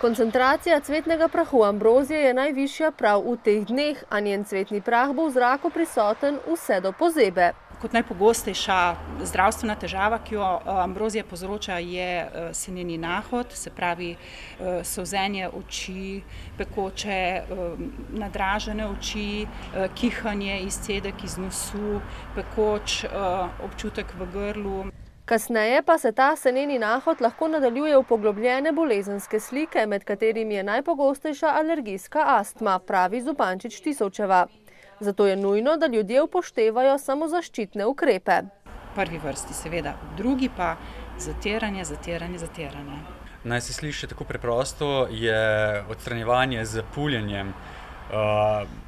Koncentracija cvetnega prahu ambrozije je najvišja prav v teh dneh, a njen cvetni prah bo v zraku prisoten vse do pozebe. Kot najpogostejša zdravstvena težava, ki jo ambrozija povzroča, je seneni nahod, se pravi solzenje oči, pekoče, nadražene oči, kihanje, izcedek iz nosu, pekoč občutek v grlu. Kasneje pa se ta seneni nahod lahko nadaljuje v poglobljene bolezenske slike, med katerimi je najpogostejša alergijska astma, pravi Zupančič Tisovčeva. Zato je nujno, da ljudje upoštevajo samozaščitne ukrepe. V prvi vrsti seveda, v drugi pa zatiranje. Naj se sliši tako preprosto, je odstranjevanje z puljenjem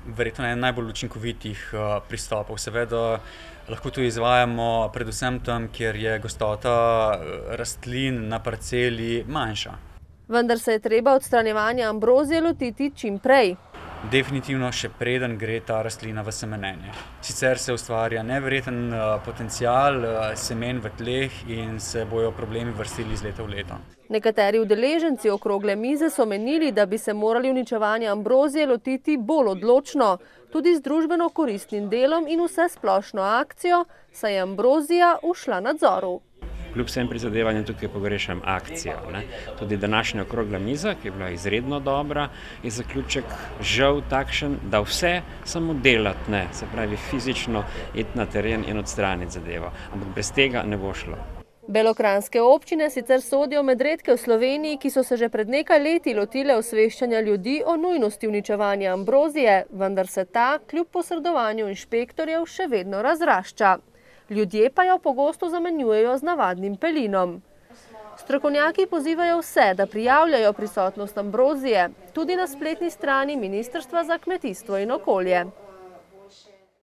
verjetno eden najbolj učinkovitih pristopov. Seveda lahko to izvajamo predvsem tam, kjer je gostota rastlin na parceli manjša. Vendar se je treba odstranjevanja ambrozije lotiti čim prej. Definitivno še preden gre ta rastlina v semenenje. Sicer se ustvarja neverjeten potencial semen v tleh in se bojo problemi vrstili iz leta v leto. Nekateri udeleženci okrogle mize so menili, da bi se morali uničevanja ambrozije lotiti bolj odločno, tudi z družbeno koristnim delom in vsesplošno akcijo, saj je ambrozija ušla nadzoru. Kljub vsem prizadevanjem tukaj pogrešam akcijo. Tudi današnja okrogla miza, ki je bila izredno dobra, je zaključek žal takšen, da vse samo delati ne, se pravi fizično iti na teren in odstraniti zadevo. Ampak brez tega ne bo šlo. Belokranjske občine sicer sodijo med redke v Sloveniji, ki so se že pred nekaj leti lotile osveščanja ljudi o nujnosti uničevanja ambrozije, vendar se ta kljub posredovanju inšpektorjev še vedno razrašča. Ljudje pa jo pogosto zamenjujejo z navadnim pelinom. Strokovnjaki pozivajo vse, da prijavljajo prisotnost ambrozije, tudi na spletni strani Ministrstva za kmetijstvo in okolje.